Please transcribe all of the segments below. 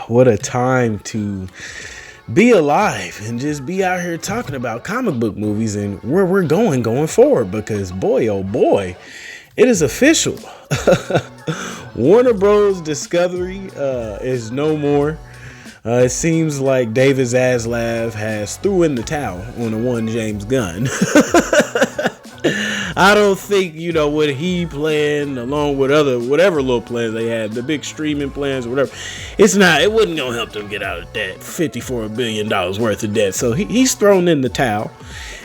What a time to be alive and just be out here talking about comic book movies and where we're going forward, because boy, oh boy, it is official. Warner Bros. Discovery is no more. It seems like David Zaslav has threw in the towel on the one James Gunn. I don't think, what he planned along with whatever little plans they had, the big streaming plans or whatever, it wasn't going to help them get out of debt, $54 billion worth of debt. So he's thrown in the towel,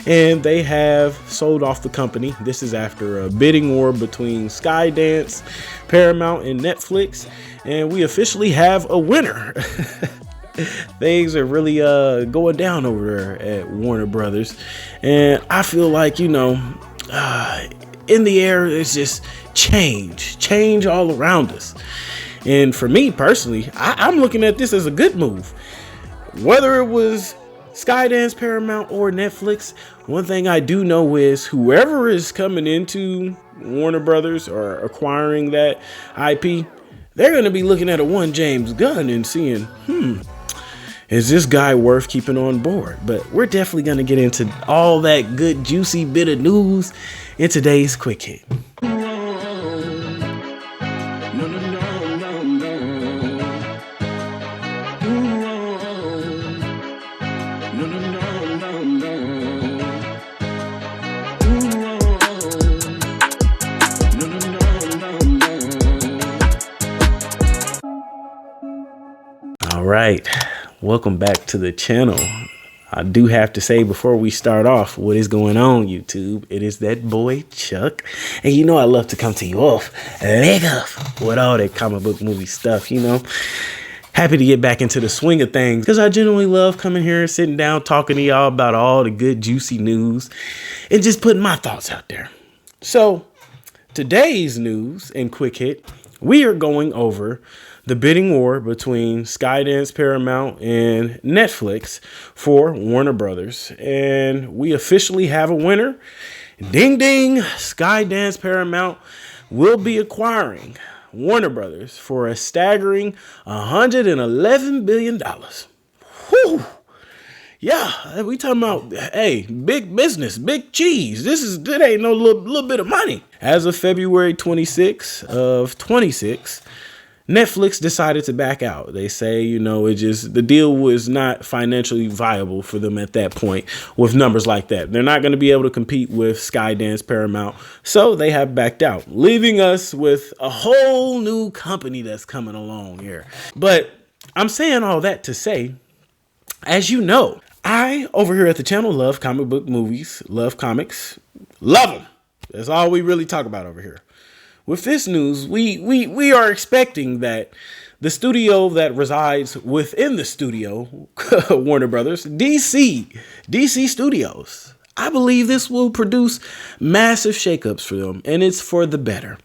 and they have sold off the company. This is after a bidding war between Skydance, Paramount, and Netflix, and we officially have a winner. Things are really going down over there at Warner Brothers, and I feel like, in the air, it's just change all around us. And for me personally, I'm looking at this as a good move. Whether it was Skydance, Paramount, or Netflix, one thing I do know is whoever is coming into Warner Brothers or acquiring that IP, they're going to be looking at a one James Gunn and seeing, is this guy worth keeping on board? But we're definitely going to get into all that good, juicy bit of news in today's Quick Hit. All right. Welcome back to the channel. I do have to say before we start off, what is going on, YouTube? It is that boy Chuck, and I love to come to you off leg up with all that comic book movie stuff. Happy to get back into the swing of things because I genuinely love coming here and sitting down talking to y'all about all the good juicy news and just putting my thoughts out there. So today's news and Quick Hit, we are going over the bidding war between Skydance, Paramount, and Netflix for Warner Brothers. And we officially have a winner. Ding, ding. Skydance, Paramount will be acquiring Warner Brothers for a staggering $111 billion. Whew. Yeah, we talking about, big business, big cheese. That ain't no little bit of money. As of February 26th of 26, Netflix decided to back out. They say, the deal was not financially viable for them at that point with numbers like that. They're not going to be able to compete with Skydance, Paramount. So they have backed out, leaving us with a whole new company that's coming along here. But I'm saying all that to say, as you know, I over here at the channel love comic book movies, love comics, love them. That's all we really talk about over here. With this news, we are expecting that the studio that resides within the studio, Warner Brothers, DC Studios, I believe this will produce massive shakeups for them, and it's for the better.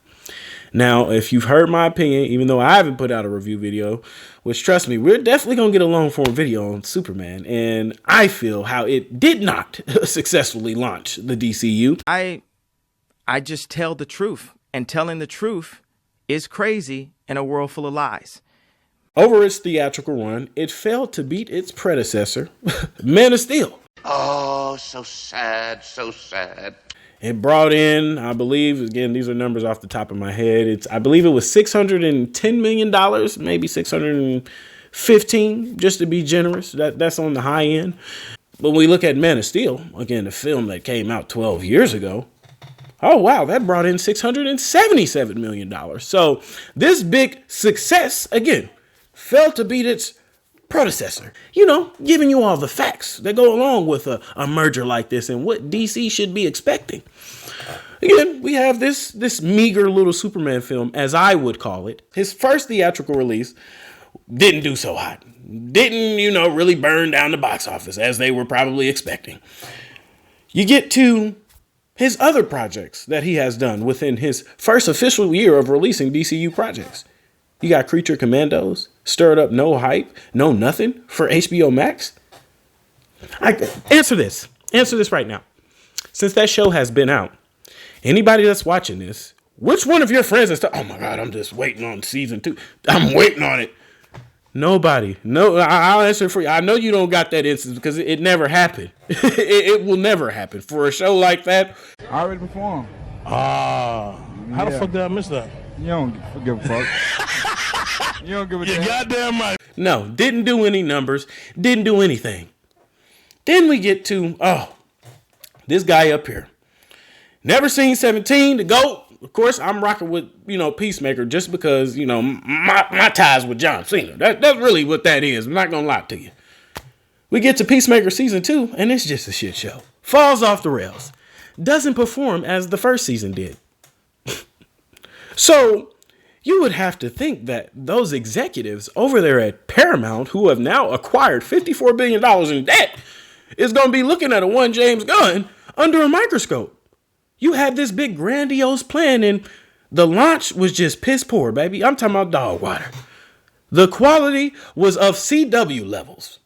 Now, if you've heard my opinion, even though I haven't put out a review video, which trust me, we're definitely going to get a long form video on Superman, and I feel how it did not successfully launch the DCU. I just tell the truth. And telling the truth is crazy in a world full of lies. Over its theatrical run, it failed to beat its predecessor, Man of Steel. Oh, so sad, so sad. It brought in, I believe, again, these are numbers off the top of my head. I believe it was $610 million, maybe 615, just to be generous. That's on the high end. But when we look at Man of Steel, again, the film that came out 12 years ago, oh, wow, that brought in $677 million. So this big success, again, failed to beat its predecessor. Giving you all the facts that go along with a merger like this and what DC should be expecting. Again, we have this meager little Superman film, as I would call it. His first theatrical release didn't do so hot. Didn't, really burn down the box office as they were probably expecting. You get to his other projects that he has done within his first official year of releasing DCU projects. You got Creature Commandos, stirred up no hype, no nothing for HBO Max. Answer this right now. Since that show has been out, anybody that's watching this, which one of your friends is, oh my God, I'm just waiting on season 2. I'm waiting on it. Nobody. No, I'll answer for you. I know you don't got that instance because it never happened. It will never happen for a show like that. I already performed. How the fuck did I miss that? You don't give a fuck. You don't give a damn. You're goddamn right. No, didn't do any numbers. Didn't do anything. Then we get to, this guy up here. Never seen 17, the GOAT. Of course, I'm rocking with, Peacemaker just because, my ties with John Cena. That's really what that is. I'm not going to lie to you. We get to Peacemaker season 2, and it's just a shit show. Falls off the rails. Doesn't perform as the first season did. So, you would have to think that those executives over there at Paramount, who have now acquired $54 billion in debt, is going to be looking at a one James Gunn under a microscope. You had this big grandiose plan and the launch was just piss poor, baby. I'm talking about dog water. The quality was of CW levels.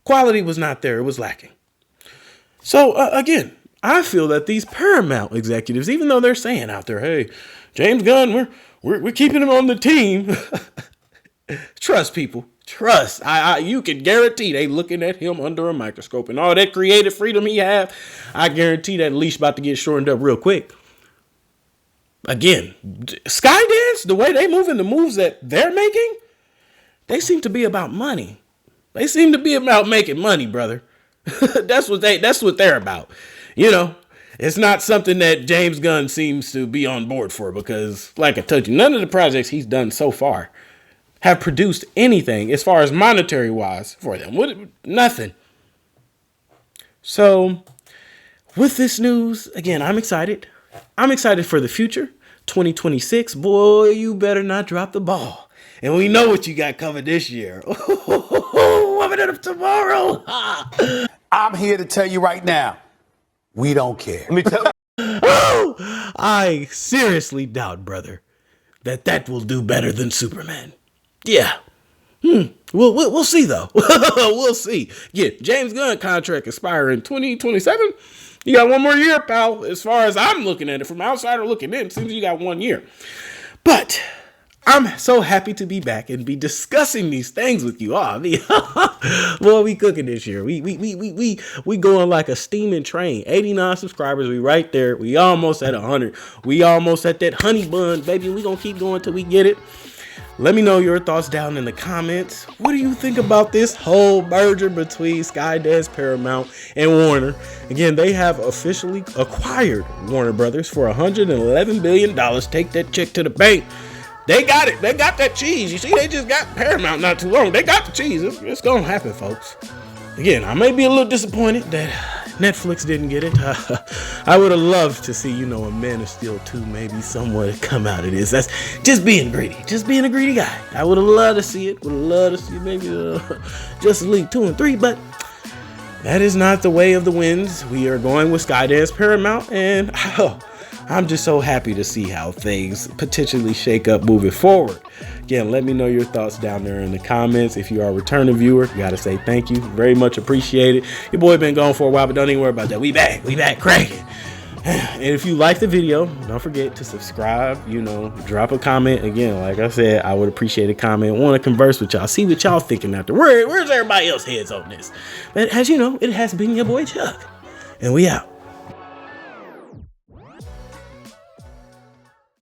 Quality was not there. It was lacking. So again, I feel that these Paramount executives, even though they're saying out there, hey, James Gunn, we're keeping him on the team. Trust people. Trust. You can guarantee they looking at him under a microscope and all that creative freedom he have. I guarantee that leash about to get shortened up real quick. Again, Skydance, the way they moving the moves that they're making, they seem to be about money. They seem to be about making money, brother. That's what they're about. It's not something that James Gunn seems to be on board for because, like I told you, none of the projects he's done so far have produced anything as far as monetary wise for them. Nothing. So with this news, again, I'm excited. I'm excited for the future. 2026, boy, you better not drop the ball. And we know what you got covered this year. Woman of tomorrow. I'm here to tell you right now, we don't care. Let me tell you. I seriously doubt, brother, that will do better than Superman. Yeah. We'll see, though. We'll see. Yeah, James Gunn contract expiring 2027. You got one more year, pal. As far as I'm looking at it, from outsider looking in, it seems you got 1 year. But I'm so happy to be back and be discussing these things with you all. Boy, we cooking this year. We going like a steaming train. 89 subscribers. We right there. We almost at 100. We almost at that honey bun, baby. We gonna keep going till we get it. Let me know your thoughts down in the comments. What do you think about this whole merger between Skydance, Paramount, and Warner? Again, they have officially acquired Warner Brothers for $111 billion. Take that check to the bank. They got it. They got that cheese. You see, they just got Paramount not too long. They got the cheese. It's going to happen, folks. Again, I may be a little disappointed that Netflix didn't get it. I would have loved to see, a Man of Steel 2 maybe somewhat come out of this. That's just being greedy. Just being a greedy guy. I would have loved to see it. Would have loved to see maybe Justice League 2 and 3, but that is not the way of the winds. We are going with Skydance Paramount, and I'm just so happy to see how things potentially shake up moving forward. Again, let me know your thoughts down there in the comments. If you are a returning viewer, gotta say thank you. Very much appreciated. Your boy been gone for a while, but don't even worry about that. We back cracking. And if you like the video, don't forget to subscribe, drop a comment. Again, like I said, I would appreciate a comment. Want to converse with y'all, see what y'all thinking out there. Where's everybody else heads on this? But as you know, it has been your boy Chuck, and we out.